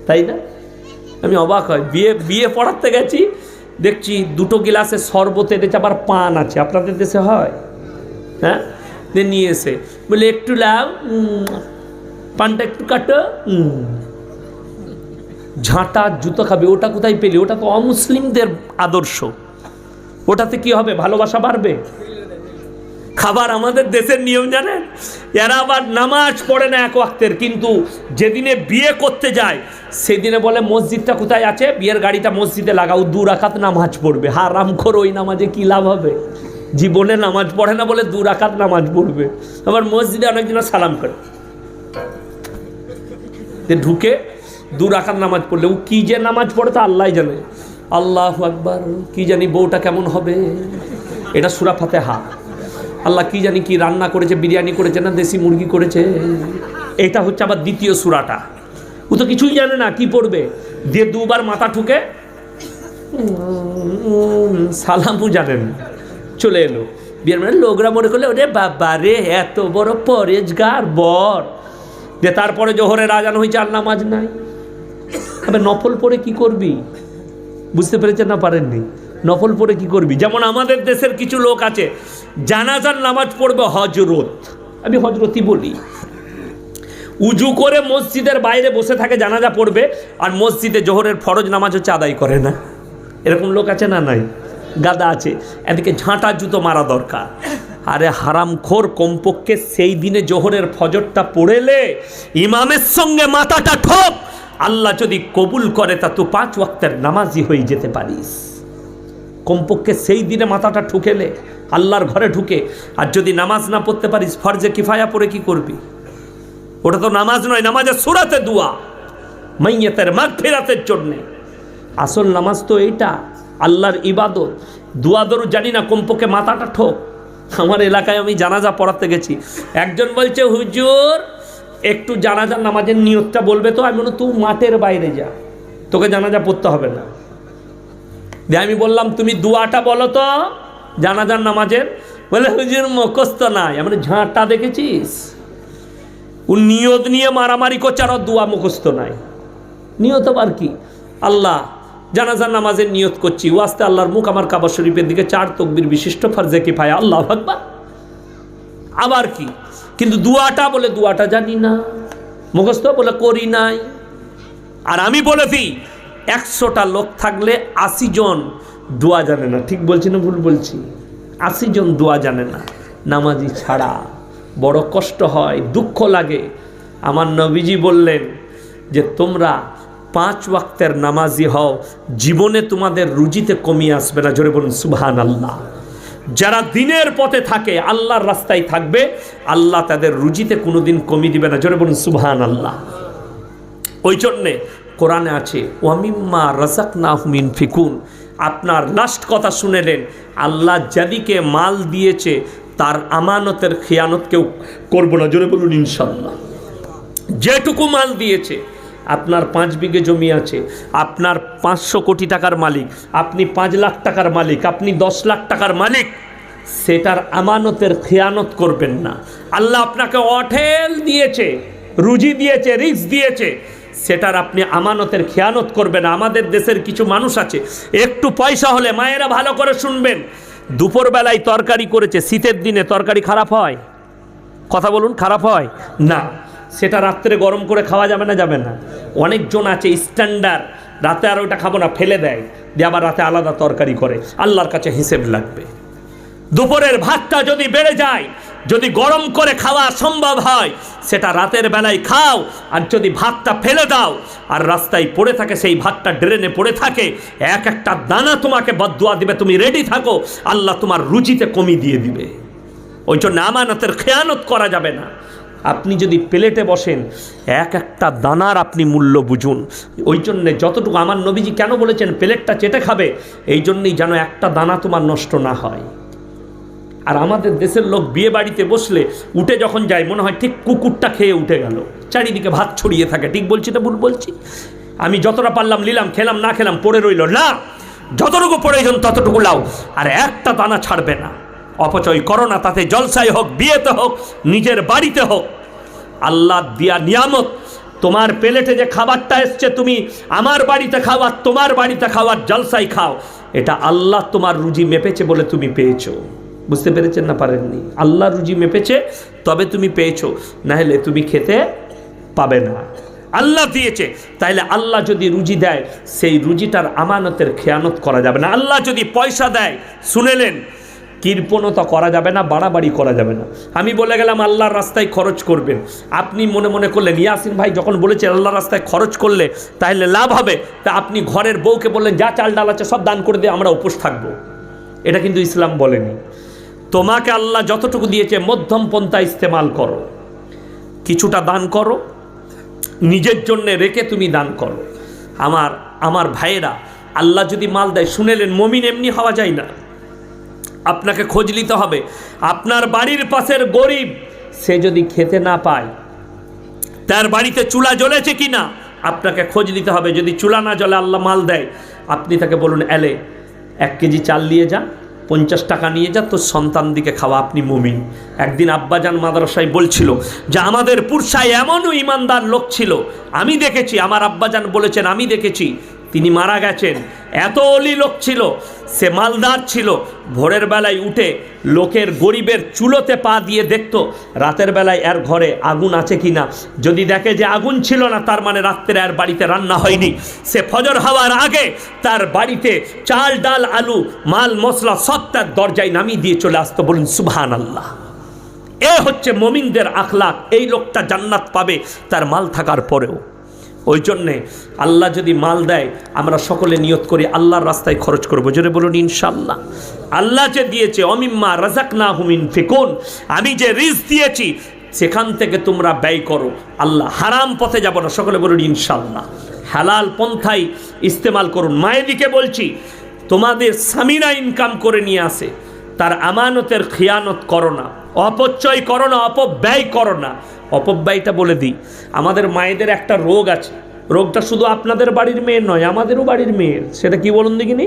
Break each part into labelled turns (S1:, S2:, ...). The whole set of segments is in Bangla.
S1: তাই না? আমি অবাক হয়, বিয়ে পড়াতে গেছি, দেখছি 2টো গিলাসে শরবত এনেছে, আবার পান আছে। আপনাদের দেশে হয়? হ্যাঁ, নিয়ে এসে বলে একটু লাও, পানটা একটু কাটো, ঝাঁটা জুতো খাবে। ওটা কোথায় পেলে? ওটা তো অমুসলিমদের আদর্শ। ওটাতে কি হবে? ভালোবাসা বাড়বে? খাবার আমাদের দেশের নিয়ম জানেন, এরা আবার নামাজ পড়ে না এক ওয়াক্তের, কিন্তু যেদিনে বিয়ে করতে যায় সেদিনে বলে মসজিদটা কোথায় আছে, বিয়ের গাড়িটা মসজিদে লাগাও, 2 রাকাত নামাজ পড়বে। হারামখোর, ওই নামাজে কি লাভ হবে? জীবনে নামাজ পড়ে না বলে 2 রাকাত নামাজ পড়বে। আবার মসজিদে অনেকজন সালাম করে ঢুকে 2 রাকাত নামাজ পড়লে ও কি যে নামাজ পড়ে তা আল্লাহ জানে। আল্লাহু আকবার, কি জানি বউটা কেমন হবে, এটা সূরা ফাতিহা। আল্লাহ কি জানি কি রান্না করেছে, বিরিয়ানি করেছে না দেশি মুরগি করেছে। এটা হচ্ছে আবার দ্বিতীয় সূরাটা। ও তো কিছুই জানে না, কি পড়বে, দিয়ে 2 বার মাথা ঠুকে সালামও জানেন, চলে এলো। বিয়ের মানে লোকরা মনে করলে ওরে বাবা রে এত বড় পরেজগার বর, যে তারপরে জোহরের আজান হয়েছে আর নামাজ নাই। তবে নফল পড়ে কি করবি? বুঝতে পেরেছেন না পারেননি? নফল পড়ে কি করবি? যেমন আমাদের দেশের কিছু লোক আছে জানাজার নামাজ পড়বে হজরত, আমি হজরতই বলি, উজু করে মসজিদের বাইরে বসে থাকে, জানাজা পড়বে, আর মসজিদে জোহরের ফরজ নামাজ হচ্ছে আদায় করে না। এরকম লোক আছে না? নাই, গাদা আছে। এদিকে ঝাঁটা জুতো মারা দরকার। আরে হারামখোর, কমপক্ষে সেই দিনে জোহরের ফজরটা পড়েলে ইমামের সঙ্গে মাথাটা ঠোক, আল্লাহ যদি কবুল করে তা তো 5 ওয়াক্তের নামাজি হয়ে যেতে পারিস। কমপক্ষে সেই দিনে মাথাটা ঠুকেলে আল্লাহর ঘরে ঢুকে। আর যদি নামাজ না পড়তে পারিস, ফরজে কিফায়া পড়ে কি করবি? ওটা তো নামাজ নয়, নামাজের সূরাতে দোয়া, মাইয়াতের মাগফিরাতের জন্যে। আসল নামাজ তো এইটা, আল্লাহর ইবাদত। দোয়া দরুদ জানি না, কমপক্ষে মাথাটা ঠোক। আমার এলাকায় আমি জানাজা পড়াতে গেছি, একজন বলছে হুজুর একটু জানাজার নামাজের নিয়তটা বলবে তো? আমি বললাম তুই মাঠের বাইরে যা, তোকে জানাজা পড়তে হবে না। দিয়ে আমি বললাম তুমি দোয়াটা বলো তো জানাজার নামাজের। বলে হুজুর মুখস্থ নাই। আমি ঝাঁটা দেখেছিস? ও নিয়ত নিয়ে মারামারি করছে আর দোয়া মুখস্থ নাই। নিয়ত আবার কি? আল্লাহ জানাজার নামাজের নিয়ত করছি, ও আস্তে আল্লাহর মুখ আমার কাবা শরীফের দিকে, 4 তাকবীর বিশিষ্ট ফরজে কিফায়া, আল্লাহু আকবার। আবার কি? কিন্তু দোয়াটা বলে দোয়াটা জানি না, মুখস্থ বলে করি নাই। আর আমি বলেছি 100টা লোক থাকলে 80 জন দোয়া জানে না। ঠিক বলছি না ভুল বলছি? 80 জন দোয়া জানে না, নামাজি ছাড়া। বড় কষ্ট হয়, দুঃখ লাগে। আমার নবীজি বললেন যে তোমরা 5 ওয়াক্তের নামাজি হও, জীবনে তোমাদের রুজিতে কমি আসবে না। জোরে বলুন সুবহানাল্লাহ। যারা দিনের পথে থাকে, আল্লাহর রাস্তায় থাকবে, আল্লাহ তাদের রুজিতে কোনোদিন কমি দিবে না। জোরে বলুন সুবহানাল্লাহ। ওই জন্যে কোরআনে আছে ওয়ামিম্মা রাযাকনাহুম ইউনফিকুন। আপনার লাস্ট কথা শুনেলেন, আল্লাহ যাদিকে মাল দিয়েছে তার আমানতের খেয়ানত কেউ করবো না। জোরে বলুন ইনশাআল্লাহ। যেটুকু মাল দিয়েছে, আপনার 5 বিঘে জমি আছে, আপনার 500 কোটি টাকার মালিক, আপনি 5 লাখ টাকার মালিক, আপনি 10 লাখ টাকার মালিক, সেটার আমানতের খেয়ানত করবেন না। আল্লাহ আপনাকে অঢেল দিয়েছে, রুজি দিয়েছে, রিস্ক দিয়েছে, সেটার আপনি আমানতের খেয়ানত করবেন না। আমাদের দেশের কিছু মানুষ আছে, একটু পয়সা হলে, মায়েরা ভালো করে শুনবেন, দুপুরবেলায় তরকারি করেছে, শীতের দিনে তরকারি খারাপ হয়? কথা বলুন, খারাপ হয় না? সেটা রাত্রে গরম করে খাওয়া যাবে না? যাবে না? অনেকজন আছে স্ট্যান্ডার্ড, রাতে আর ওটা খাবো না, ফেলে দেয়, দিয়ে আবার রাতে আলাদা তরকারি করে, আল্লাহর কাছে হিসেব লাগবে। দুপুরের ভাতটা যদি বেড়ে যায়, যদি গরম করে খাওয়া সম্ভব হয়, সেটা রাতের বেলায় খাও। আর যদি ভাতটা ফেলে দাও আর রাস্তায় পড়ে থাকে, সেই ভাতটা ড্রেনে পড়ে থাকে, এক একটা দানা তোমাকে বদদুয়া দিবে। তুমি রেডি থাকো, আল্লাহ তোমার রুজিতে কমি দিয়ে দিবে। ওই জন্য আমানতের খেয়ানত করা যাবে না। আপনি যদি প্লেটে বসেন, এক একটা দানার আপনি মূল্য বুঝুন। ওই জন্যে যতটুকু, আমার নবীজি কেন বলেছেন প্লেটটা চেটে খাবে? এই জন্যই যেন একটা দানা তোমার নষ্ট না হয়। আর আমাদের দেশের লোক বিয়ে বাড়িতে বসলে উঠে যখন যায়, মনে হয় ঠিক কুকুরটা খেয়ে উঠে গেল, চারিদিকে ভাত ছড়িয়ে থাকে। ঠিক বলছি না ভুল বলছি? আমি যতটা পারলাম নিলাম, খেলাম না খেলাম পড়ে রইল না, যতটুকু প্রয়োজন ততটুকু লাও, আর একটা দানা ছাড়বে না। অপচয় করো না, তাতে জলসায় হোক, বিয়েতে হোক, নিজের বাড়িতে হোক। আল্লাহ দিয়া নিয়ামত তোমার প্লেটে যে খাবারটা এসছে তুমি আমার বাড়িতে খাও আর তোমার বাড়িতে খাও আর জলসাই খাও, এটা আল্লাহ তোমার রুজি মেপেছে বলে তুমি পেয়েছো। বুঝতে পেরেছেন না পারেননি? আল্লাহ রুজি মেপেছে তবে তুমি পেয়েছো, না হলে তুমি খেতে পাবে না। আল্লাহ দিয়েছে, তাইলে আল্লাহ যদি রুজি দেয় সেই রুজিটার আমানতের খেয়ানত করা যাবে না। আল্লাহ যদি পয়সা দেয়, শুনেলেন, কৃপণতা করা যাবে না, বাড়াবাড়ি করা যাবে না। আমি বলে গেলাম আল্লাহর রাস্তায় খরচ করবেন, আপনি মনে মনে করলেন ইয়াসিন ভাই যখন বলেছে আল্লাহর রাস্তায় খরচ করলে তাহলে লাভ হবে, তা আপনি ঘরের বউকে বললেন যা চাল ডাল আছে সব দান করে দিয়ে আমরা উপোস থাকবো। এটা কিন্তু ইসলাম বলেনি। তোমাকে আল্লাহ যতটুকু দিয়েছে মধ্যম পন্থা ইস্তেমাল করো, কিছুটা দান করো, নিজের জন্য রেখে তুমি দান করো। আমার ভাইয়েরা, আল্লাহ যদি মাল দেয়, শুনেলেন, মমিন এমনি হওয়া যায় না, আপনাকে খোঁজ নিতে হবে। আপনার বাড়ির পাশের গরিব, সে যদি খেতে না পায়, তার বাড়িতে চুলা জ্বলেছে কিনা আপনাকে খোঁজ নিতে হবে। যদি চুলা না জ্বলে আল্লাহ মাল দেয়, আপনি তাকে বলুন এলে 1 কেজি চাল নিয়ে যা, 50 টাকা নিয়ে যা, তোর সন্তান দিকে খাওয়া, আপনি মুমিন। একদিন আব্বাজান মাদ্রাসায় বলছিল যে আমাদের পুরসায় এমনও ইমানদার লোক ছিল, আমি দেখেছি, আমার আব্বাজান বলেছেন আমি দেখেছি, তিনি মারা গেছেন, এত অলি লোক ছিল, সে মালদার ছিল, ভোরের বেলায় উঠে লোকের গরিবের চুলোতে পা দিয়ে দেখতো রাতের বেলায় এর ঘরে আগুন আছে কিনা। যদি দেখে যে আগুন ছিল না, তার মানে রাত্রে আর বাড়িতে রান্না হয়নি। সে ফজর হওয়ার আগে তার বাড়িতে চাল ডাল আলু মাল মশলা সব তার দরজায় নামিয়ে দিয়ে চলে আসতো। বলুন সুবহানাল্লাহ। এ হচ্ছে মুমিনদের আখলাক। এই লোকটা জান্নাত পাবে তার মাল থাকার পরেও। ওই জন্যে আল্লাহ যদি মাল দেয়, আমরা সকলে নিয়ত করি আল্লাহর রাস্তায় খরচ করবো। জোরে বলুন ইনশাআল্লাহ। আল্লাহ যে দিয়েছে অমিম্মা রাযাকনাহুম ইউনফিকুন, আমি যে রিজক দিয়েছি সেখান থেকে তোমরা ব্যয় করো। আল্লাহ হারাম পথে যাব না, সকলে বলুন ইনশাআল্লাহ। হালাল পন্থাই ইস্তেমাল করুন। মায়েদিকে বলছি, তোমাদের স্বামীরা ইনকাম করে নিয়ে আসে, তার আমানতের খিয়ানত করো না, অপচয় করো না, অপব্যয় করো না। অপব্যয়টা বলে দিই, আমাদের মায়েদের একটা রোগ আছে, রোগটা শুধু আপনাদের বাড়ির মেয়ের নয়, আমাদেরও বাড়ির মেয়ের। সেটা কি বলুন দেখিনি?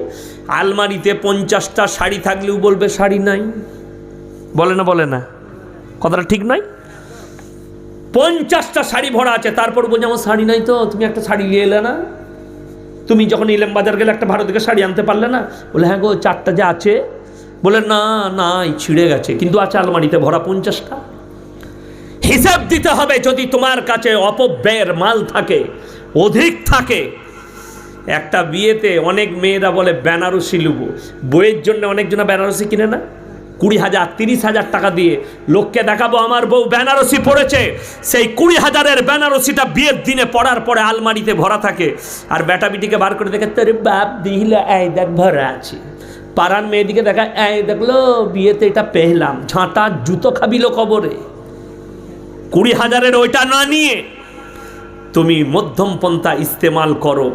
S1: আলমারিতে 50টা শাড়ি থাকলেও বলবে শাড়ি নাই। বলে না কথাটা ঠিক নয়? 50টা শাড়ি ভরা আছে, তারপর বলছে আমার শাড়ি নাই, তো তুমি একটা শাড়ি নিয়ে এলে না? তুমি যখন ইলেম বাজার গেলে একটা ভারত থেকে শাড়ি আনতে পারলে না? বলে হ্যাঁ গো 4টা যে আছে। বলে না নাই, ছিঁড়ে গেছে, কিন্তু আছে আলমারিতে ভরা 50টা। হিসাব দিতে হবে। যদি তোমার কাছে অপব্যয়ের মাল থাকে, অধিক থাকে। একটা বিয়েতে অনেক মেয়েরা বলে বেনারসি লুব, বইয়ের জন্য অনেকজনা বেনারসি কিনে না, 20,000 30,000 টাকা দিয়ে লোককে দেখাবো আমার বউ বেনারসি পড়েছে। সেই 20,000-এর বেনারসিটা বিয়ের দিনে পড়ার পরে আলমারিতে ভরা থাকে, আর বেটা বিটিকে বার করে দেখে তোর বাপ দিলে এই দেখ ভরা আছে। পাড়ার মেয়েদিকে দেখা এই দেখলো বিয়েতে এটা পেহলাম, ঝাঁটা জুতো খাবিলো কবরে। 20,000-এর ওইটা না নিয়ে তুমি মধ্যম পন্থা ইস্তেমাল করো।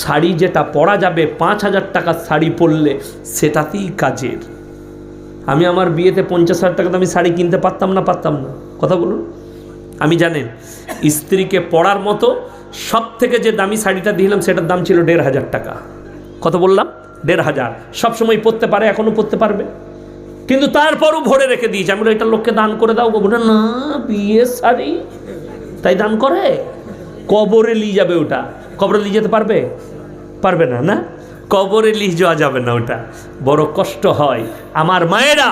S1: শাড়ি যেটা পরা যাবে 5,000 টাকার শাড়ি পরলে সেটাতেই কাজের। আমি আমার বিয়েতে 50,000 টাকা দামি শাড়ি কিনতে পারতাম না? কথা বলুন। আমি জানেন স্ত্রীকে পরার মতো সব থেকে যে দামি শাড়িটা দিলাম সেটার দাম ছিল 1,500 টাকা। কত বললাম? 1,500। সবসময় পরতে পারে, এখনো পরতে পারবে, কিন্তু তারপরও ভরে রেখে দিয়েছে। আমি এটা লোককে দান করে দাও। বলে না বিয়ের শাড়ি তাই দান করে, কবরে নিয়ে যাবে। ওটা কবরে নিয়ে যেতে পারবে না, না কবরে নিয়ে যাওয়া যাবে না, ওটা বড় কষ্ট হয়। আমার মায়েরা,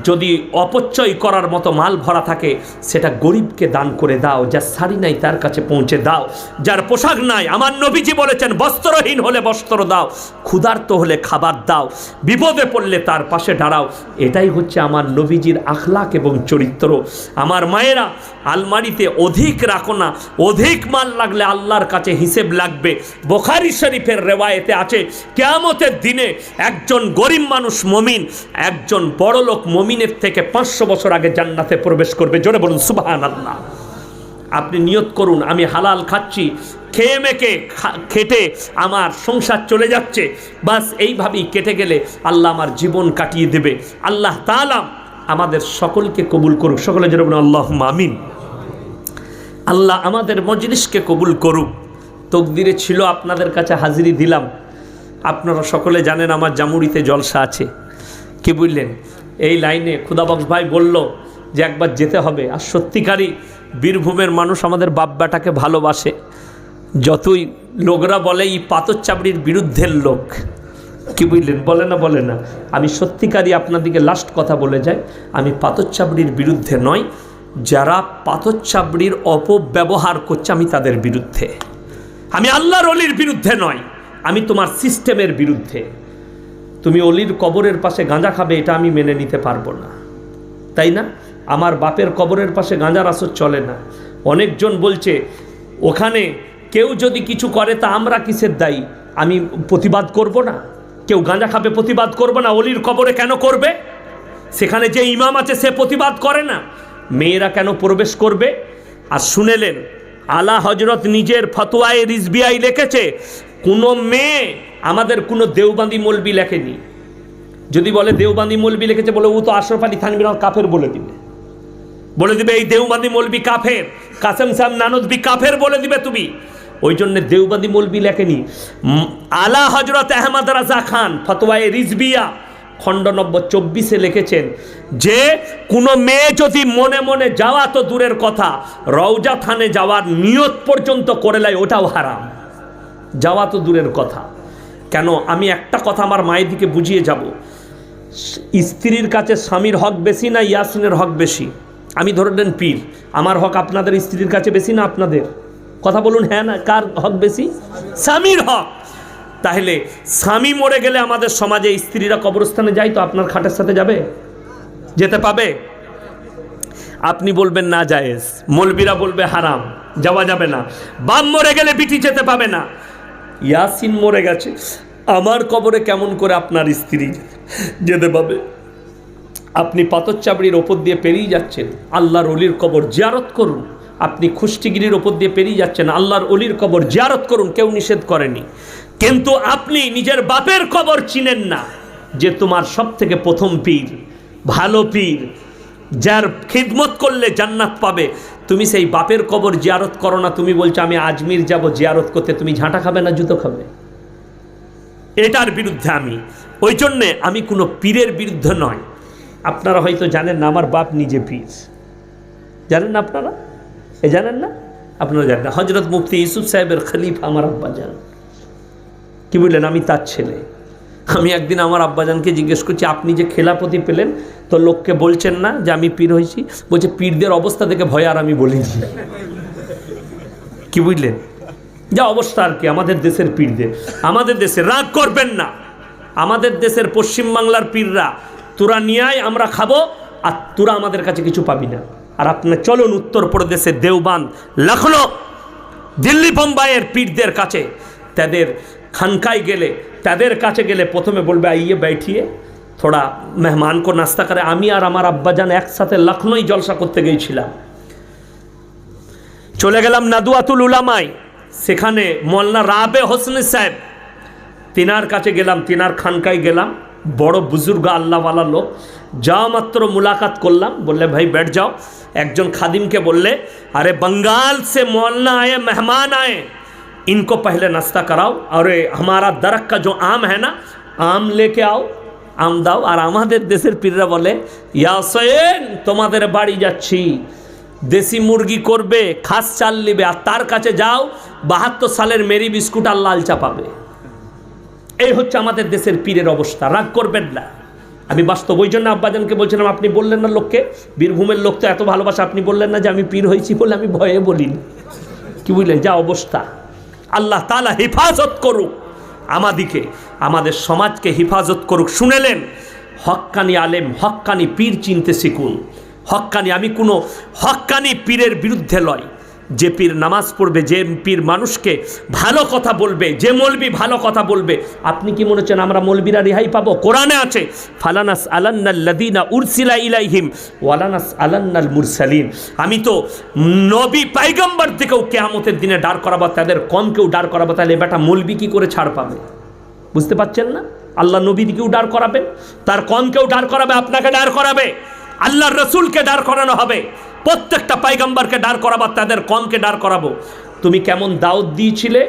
S1: যদি অপচয় করার মতো মাল ভরা থাকে সেটা গরিবকে দান করে দাও। যার শাড়ি নাই তার কাছে পৌঁছে দাও, যার পোশাক নাই, আমার নবীজি বলেছেন বস্ত্রহীন হলে বস্ত্র দাও, ক্ষুধার্ত হলে খাবার দাও, বিপদে পড়লে তার পাশে দাঁড়াও। এটাই হচ্ছে আমার নবীজির আখলাক এবং চরিত্র। আমার মায়েরা, আলমারিতে অধিক রাখো না। অধিক মাল লাগলে আল্লাহর কাছে হিসেব লাগবে। বুখারী শরীফের রেওয়ায়েতে আছে কিয়ামতের দিনে একজন গরিব মানুষ মুমিন, একজন বড় লোক মুমিনের থেকে 500 বছর আগে জান্নাতে প্রবেশ করবে। জোরে বলুন সুবহানাল্লাহ। আপনি নিয়ত করুন আমি হালাল খাচ্ছি, খেয়ে মেখে খেটে আমার সংসার চলে যাচ্ছে, বাস এইভাবেই কেটে গেলে আল্লাহ আমার জীবন কাটিয়ে দেবে। আল্লাহ তাআলা আমাদের সকলকে কবুল করুক। সকলে জোরে বলুন আল্লাহুম্মা আমিন। আল্লাহ আমাদের মজলিসকে কবুল করুক। তকদিরে ছিল আপনাদের কাছে হাজিরি দিলাম। আপনারা সকলে জানেন আমার জামুরিতে জলসা আছে। কি বুঝলেন? এই লাইনে খুদাবক্স ভাই বলল যে একবার যেতে হবে, আর সত্যিকারই বীরভূমের মানুষ আমাদের বাপ বেটাকে ভালোবাসে। যতই লোকরা বলে এই পাথর চাবড়ির বিরুদ্ধের লোক, কি বুঝলেন, বলে না, আমি সত্যিকারই আপনাদেরকে লাস্ট কথা বলে যাই, আমি পাথর চাবড়ির বিরুদ্ধে নয়, যারা পাথর চাবড়ির অপব্যবহার করছে আমি তাদের বিরুদ্ধে। আমি আল্লাহর অলির বিরুদ্ধে নয়, আমি তোমার সিস্টেমের বিরুদ্ধে। তুমি অলির কবরের পাশে গাঁজা খাবে এটা আমি মেনে নিতে পারবো না, তাই না? আমার বাপের কবরের পাশে গাঁজার আসর চলে না। অনেকজন বলছে ওখানে কেউ যদি কিছু করে তা আমরা কিসের দায়ী? আমি প্রতিবাদ করব না? কেউ গাঁজা খাবে প্রতিবাদ করব না? অলির কবরে কেন করবে? সেখানে যে ইমাম আছে সে প্রতিবাদ করে না, মেয়েরা কেন প্রবেশ করবে? আর শুনেলেন আলা হজরত নিজের ফতোয়ায়ে রিজবিয়ায় লিখেছে কোনো মেয়ে, আমাদের কোনো দেওবন্দি মৌলবি লেখেনি। যদি বলে দেওবন্দি মৌলবি লিখেছে, বলে ও তো আশরাফ আলী থানভী কাফের বলে দিবে এই দেওবন্দি মৌলবি কাফের, কাসেম সাহেব নানদবি কাফের বলে দিবে তুমি। ওই জন্য দেওবন্দি মৌলবি লেখেনি। আলা হজরত আহমদ রাজা খান ফতোয়ায়ে রিজবিয়া খণ্ড নম্বর 24 লিখেছেন যে কোনো মেয়ে যদি মনে মনে যাওয়া তো দূরের কথা, রওজা থানে যাওয়ার নিয়ত পর্যন্ত করে লাই, ওটাও হারাম। যাওয়া তো দূরের কথা। কেন? আমি একটা কথা আমার মায়ের দিকে বুঝিয়ে যাব, স্ত্রীর কাছে স্বামীর হক বেশি না ইয়াসিনের হক বেশি? আমি ধরে নেন পীর, আমার হক আপনাদের স্ত্রীর কাছে বেশি না আপনাদের? কথা বলুন, হ্যাঁ না? কার হক বেশি? স্বামীর হক। তাহলে স্বামী মরে গেলে আমাদের সমাজে স্ত্রীরা কবরস্থানে যায়, তো আপনার খাটের সাথে যাবে? যেতে পাবে? আপনি বলবেন না জায়েজ, মৌলবীরা বলবে হারাম, যাওয়া যাবে না। বাপ মরে গেলে বিটি যেতে পাবে না। ইয়াসিন মরে গেছে, আমার কবরে কেমন করে আপনার স্ত্রী যেতে পাবে? আপনি পাথর চাবড়ির ওপর দিয়ে পেরিয়ে যাচ্ছেন, আল্লাহর অলির কবর জিয়ারত করুন। আপনি খুষ্টিগিরির ওপর দিয়ে পেরিয়ে যাচ্ছেন, আল্লাহর অলির কবর জিয়ারত করুন, কেউ নিষেধ করেনি। কিন্তু আপনি নিজের বাপের কবর চিনেন না, যে তোমার সব থেকে প্রথম পীর, ভালো পীর, যার খিদমত করলে জান্নাত পাবে। তুমি সেই বাপের কবর জিয়ারত করো না, তুমি বলছো আমি আজমির যাব জিয়ারত করতে। তুমি ঝাঁটা খাবে না জুতো খাবে? এটার বিরুদ্ধে আমি। ওই জন্যে আমি কোনো পীরের বিরুদ্ধে নয়। আপনারা হয়তো জানেন না, আমার বাপ নিজে পীর, জানেন না আপনারা? জানেন না? আপনারা জানেন না? হজরত মুফতি ইউসুফ সাহেবের খলিফা আমার আব্বাজান, কি বললেন? আমি তার ছেলে। আমি একদিন আমার আব্বাজানকে জিজ্ঞেস করছি, আপনি যে খেলাপতি পেলেন তো লোককে বলছেন না যে আমি পীর হয়েছি? বলছে পীরদের অবস্থা দেখে ভয় আর আমি বলিনি। কি বুঝলেন? যা অবস্থা আর কি আমাদের দেশের পীরদের। আমাদের দেশে রাগ করবেন না, আমাদের দেশের পশ্চিমবাংলার পীররা, তোরা নিয়ে আয় আমরা খাবো, আর তোরা আমাদের কাছে কিছু পাবি না। আর আপনার চলুন উত্তরপ্রদেশের দেওবান, লখনৌ, দিল্লি, বোম্বাইয়ের পীরদের কাছে, তাদের খানকায় গেলে, তাদের কাছে গেলে প্রথমে বলবে আইয়ে बैठिए, थोड़ा मेहमान को नाश्ता करे। আমি আর আমার আব্বাজান একসাথে লখনৌ জলসা করতে গিয়েছিলাম, চলে গেলাম নাদওয়াতুল উলামায়, সেখানে মৌলানা রাবে হোসেন সাহেব, তিনার কাছে গেলাম, তিনার খানকায় গেলাম, বড় বুজুর্গ আল্লাহওয়ালা লোক। যাওয়া মাত্র মুলাকাত করলাম, বললে ভাই बैठ जाओ। একজন খাদিমকে বললে अरे बंगाल से मौलाना आए, मेहमान आए, इनको पहले नाश्ता कराओ, और हमारा दरख्त का जो आम है ना, आम लेके आओ, आम दाओ। আর আমাদের দেশের পীররা বলে ইয়াসেন তোমাদের বাড়ি যাচ্ছি, দেশি মুরগি করবে, খাস চাল নিবে, আর তার কাছে যাও 72 সালের মেরি বিস্কুট আর লাল চা পাবে। এই হচ্ছে আমাদের দেশের পীরের অবস্থা। রাগ করবেন না, আমি বাস্তব। ওই জন্য আব্বাজানকে বলছিলাম, আপনি বললেন না লোককে, বীরভূমের লোক তো এত ভালোবাসা, আপনি বললেন না যে আমি পীর হয়েছি বলে? আমি ভয়ে বলিনি, কি বুঝলেন? যা অবস্থা। আল্লাহ তাআলা হেফাজত করুক আমাদিকে, আমাদের সমাজকে হেফাজত করুক। শুনেলেন, হক্কানি আলেম, হক্কানি পীর চিনতে শিখুন। হক্কানি, আমি কোনো হক্কানি পীরের বিরুদ্ধে লয়। যে পীর নামাজ পড়বে, যে পীর মানুষকে ভালো কথা বলবে, যে মৌলবি ভালো কথা বলবে। আপনি কি মনে হচ্ছেন আমরা মৌলবিরা রেহাই পাবো? কোরআনে আছে ফালানাস আলান্নাল্লাযীনা উরসিলা ইলাইহিম ওয়ালানাস আলান্নাল মুরসালিন। আমি তো নবী পয়গম্বর থেকেও কিয়ামতের দিনে দাঁড় করাবো, তাদের কমকেও দাঁড় করাবো। তাহলে বেটা মৌলবি কি করে ছাড় পাবে? বুঝতে পারছেন না? আল্লাহ নবীকেও দাঁড় করাবেন, তার কমকেও দাঁড় করাবে, আপনাকে দাঁড় করাবে, আল্লাহর রসুলকে দাঁড় করানো হবে, প্রত্যেকটা পয়গম্বরকে দাঁড় করাবো, তাদের কমকে দাঁড় করাবো। তুমি কেমন দাওয়াত দিয়েছিলে,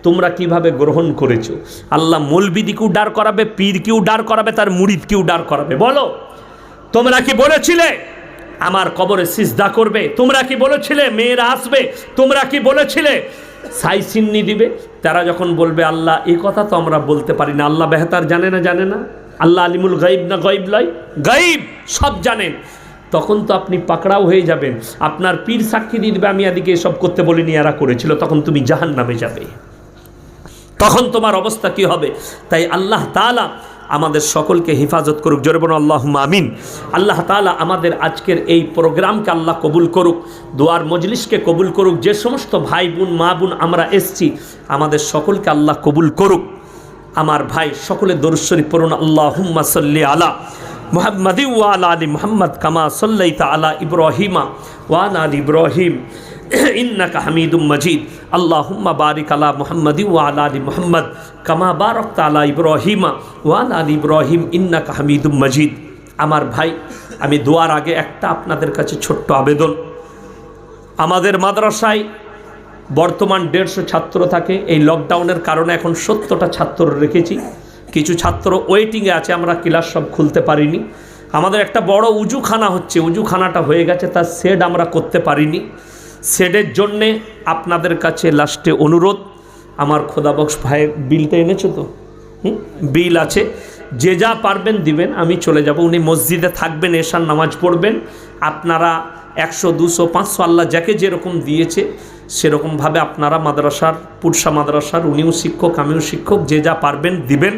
S1: তোমরা কিভাবে গ্রহণ করেছো? আল্লাহ মৌলবিদিকেও দাঁড় করাবে, পীরকেও দাঁড় করাবে, তার মুরিদকেও দাঁড় করাবে। বলো তোমরা কি বলেছিলে আমার কবরে সিজদা করবে। তোমরা কি বলেছিলে মেয়েরা আসবে? তোমরা কি বলেছিলে সাই চিন্নি দিবে? তারা যখন বলবে আল্লাহ এই কথা তো আমরা বলতে পারি না, আল্লাহ বেহতার জানে না, জানে না? আল্লাহ আলিমুল গাইব না গাইব লয়? গাইব, সব জানেন। তখন তো আপনি পাকড়াও হয়ে যাবেন। আপনার পীর সাক্ষী দিয়ে দিবে আমি এদিকে এসব করতে বলিনি, এরা করেছিল। তখন তুমি জাহান্নামে যাবে। তখন তোমার অবস্থা কি হবে? তাই আল্লাহ তাআলা আমাদের সকলকে হেফাজত করুক। জোরে বলুন আল্লাহুম্মা আমিন। আল্লাহ তাআলা আমাদের আজকের এই প্রোগ্রামকে আল্লাহ কবুল করুক, দোয়ার মজলিসকে কবুল করুক। যে সমস্ত ভাই বোন মা বোন আমরা এসছি, আমাদের সকলকে আল্লাহ কবুল করুক। আমার ভাই সকলে দরুদ শরীফ পড়ুন। আল্লাহুম্মা সাল্লি আলা মুহাম্মাদি ওয়া আলা আলি মুহাম্মদ কামা সাল্লাইতা আলা ইব্রাহিমা ওয়া আলা আলি ইব্রাহিম ইন্নাকা হামিদুম মাজিদ। আল্লাহুম্মা বারিক আলা মুহাম্মাদি ওয়া আলা আলি মুহাম্মদ কামা বারাকতা আলা ইব্রাহিমা ওয়া আলা আলি ইব্রাহিম ইন্নাকা হামিদুম মাজিদ। আমার ভাই, আমি দোয়ার আগে একটা আপনাদের কাছে ছোট্ট আবেদন। আমাদের মাদ্রাসায় বর্তমান 150 ছাত্র থাকে। এই লকডাউনের কারণে এখন 70টা ছাত্র রেখেছি। কিছু ছাত্র ওয়েটিংয়ে আছে, আমরা ক্লাস সব খুলতে পারিনি। আমাদের একটা বড় উজুখানা হচ্ছে, উজুখানাটা হয়ে গেছে, তার শেড আমরা করতে পারিনি। শেডের জন্যে আপনাদের কাছে লাস্টে অনুরোধ, আমার খোদাবক্স ভাইয়ের বিলটা এনেছো তো? বিল আছে, যে যা পারবেন দিবেন, আমি চলে যাব। উনি মসজিদে থাকবেন, এশার নামাজ পড়বেন। আপনারা 100, 200, 500 আল্লাহ যাকে যেরকম দিয়েছে সেরকমভাবে আপনারা মাদ্রাসার, পুরসা মাদ্রাসার, উনিও শিক্ষক আমিও শিক্ষক, যে যা পারবেন দিবেন।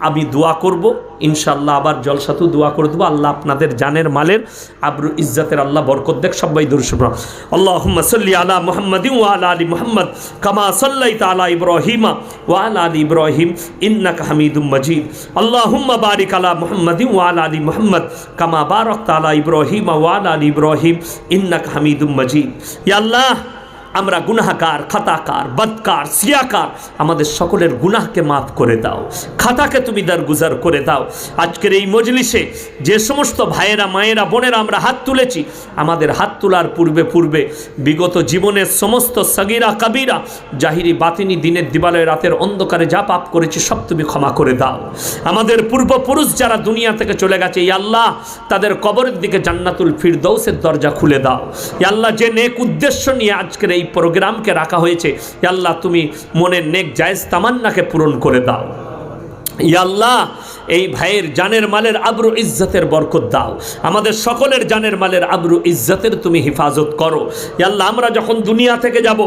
S1: আমি দোয়া করব ইনশাআল্লাহ, আবার জলসাতেও দোয়া করে দেবো। আল্লাহ আপনাদের জানের মালের আবরু ইজ্জতের আল্লাহ বরকত দেখ। সবাই দরুদ শরীফ পড়ুন। আল্লাহুম্মা সাল্লি আলা মুহাম্মাদি ওয়া আলা আলি মুহাম্মদ কামা সাল্লাইতা আলা ইব্রাহিমা ওয়া আলা আলি ইব্রাহিম ইন্নাকা হামিদুম মাজিদ। আল্লাহুম্মা বারিক আলা মুহাম্মাদি ওয়া আলা আলি মুহাম্মদ কামা বারাকতা আলা ইব্রাহিমা ওয়া আলা আলি ইব্রাহিম ইন্নাকা হামিদুম মাজিদ। ইয়া আল্লাহ, আমরা গুনাহগার, খাতাকার, বদকার, সিয়াকার, আমাদের সকলের গুনাহকে মাফ করে দাও, খাতাকে তুমি দরগুজার করে দাও। আজকের এই মজলিসে যে সমস্ত ভাইয়েরা, মায়েরা, বোনেরা আমরা হাত তুলেছি, আমাদের হাত তোলার পূর্বে পূর্বে বিগত জীবনের সমস্ত সগীরা কবিরা, জাহিরি বাতিনি, দিনের দিবালয় রাতের অন্ধকারে যা পাপ করেছি সব তুমি ক্ষমা করে দাও। আমাদের পূর্বপুরুষ যারা দুনিয়া থেকে চলে গেছে, ইয়া আল্লাহ তাদের কবরের দিকে জান্নাতুল ফিরদৌসের দরজা খুলে দাও। ইয়া আল্লাহ, যে নেক উদ্দেশ্য নিয়ে আজকের এই প্রোগ্রামকে রাখা হয়েছে, ইয়া আল্লাহ তুমি মনের নেক জায়েজ তামান্নাকে পূরণ করে দাও। ইয়া আল্লাহ, এই ভাইয়ের জানের মালের আবরু ইজ্জতের বরকত দাও। আমাদের সকলের জানের মালের আবরু ইজ্জতের তুমি হেফাজত করো। ইয়া আল্লাহ, আমরা যখন দুনিয়া থেকে যাব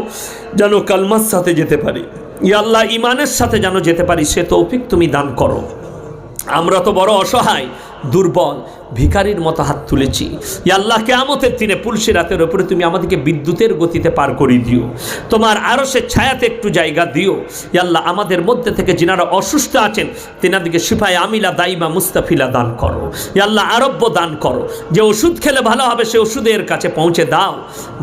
S1: যেন কালমার সাথে যেতে পারি। ইয়া আল্লাহ, ইমানের সাথে যেন যেতে পারি, সে তৌফিক তুমি দান করো। আমরা তো বড় অসহায়, দুর্বল, ভিখারির মতো হাত তুলেছি। ইয়া আল্লাহ, কিয়ামতের দিনে পুলসি রাতের উপরে তুমি আমাদেরকে বিদ্যুতের গতিতে পার করে দিও, তোমার আরশের ছায়াতে একটু জায়গা দিও। ইয়া আল্লাহ, আমাদের মধ্যে থেকে যিনারা অসুস্থ আছেন তেনাদিকে শিফায়ে আমিলা দাইমা মুস্তাফিলা দান করো। ইয়া আল্লাহ, আরোগ্য দান করো। যে ওষুধ খেলে ভালো হবে সে ওষুধের কাছে পৌঁছে দাও,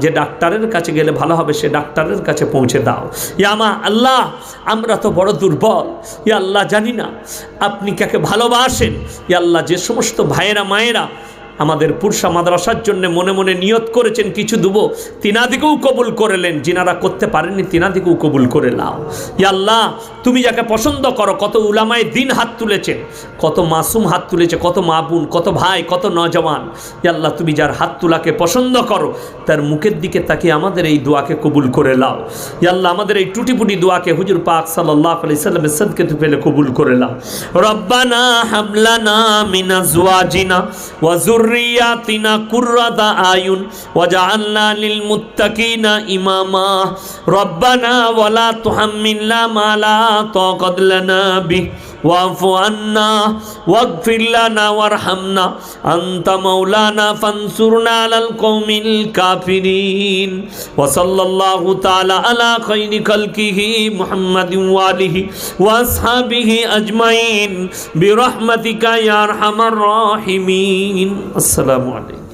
S1: যে ডাক্তারের কাছে গেলে ভালো হবে সে ডাক্তারের কাছে পৌঁছে দাও। ইয়া আল্লাহ, আমরা তো বড় দুর্বল। ইয়া আল্লাহ, জানি না আপনি কাকে ভালোবাসেন। ইয়া আল্লাহ, যে সমস্ত ভাইয়েরা মায়েরা আমাদের পুরসা মাদ্রাসার জন্য মনে মনে নিয়ত করেছেন কিছু দেবো, তিনাদিকেও কবুল করলেন। যিনারা করতে পারেননি তিনাদিকেও কবুল করে নাও। ইয়া আল্লাহ, তুমি যাকে পছন্দ করো, কত উলামায়ে দ্বীন হাত তুলেছেন, কত মাসুম হাত তুলেছে, কত মা বোন, কত ভাই, কত নওজওয়ান। ইয়া আল্লাহ, তুমি যার হাত তোলাকে পছন্দ করো তার মুখের দিকে তাকিয়ে আমাদের এই দোয়াকে কবুল করে নাও। ইয়া আল্লাহ, আমাদের এই টুটিপুটি দোয়াকে হুজুর পাক সাল্লাল্লাহু আলাইহি সাল্লামের সাদকে তুমি পেলে কবুল করে নাও। রব্বানা হাবলানা মিন আজওয়াজিনা ওয়া যুররিয়াতিনা কুররাতা আয়ুন ওয়াজআলনা লিল মুত্তাকিনা ইমামা। রব্বানা ওয়ালা তুহাম্মিলনা মা লা তাকাত লানা বিহি ওয়াফু আন্না ওয়াগফির লানা ওয়ারহামনা আনতা মাওলানা ফানসুরনা আলাল কওমিল কাফিরিন। ওয়া সাল্লাল্লাহু তাআলা আলা খায়রি খালকিহি মুহাম্মাদিন ওয়া আলিহি ওয়া আসহাবিহি আজমাইন বিরহমাতিকা ইয়া আরহামার রাহিমিন। আসসালামু আলাইকুম।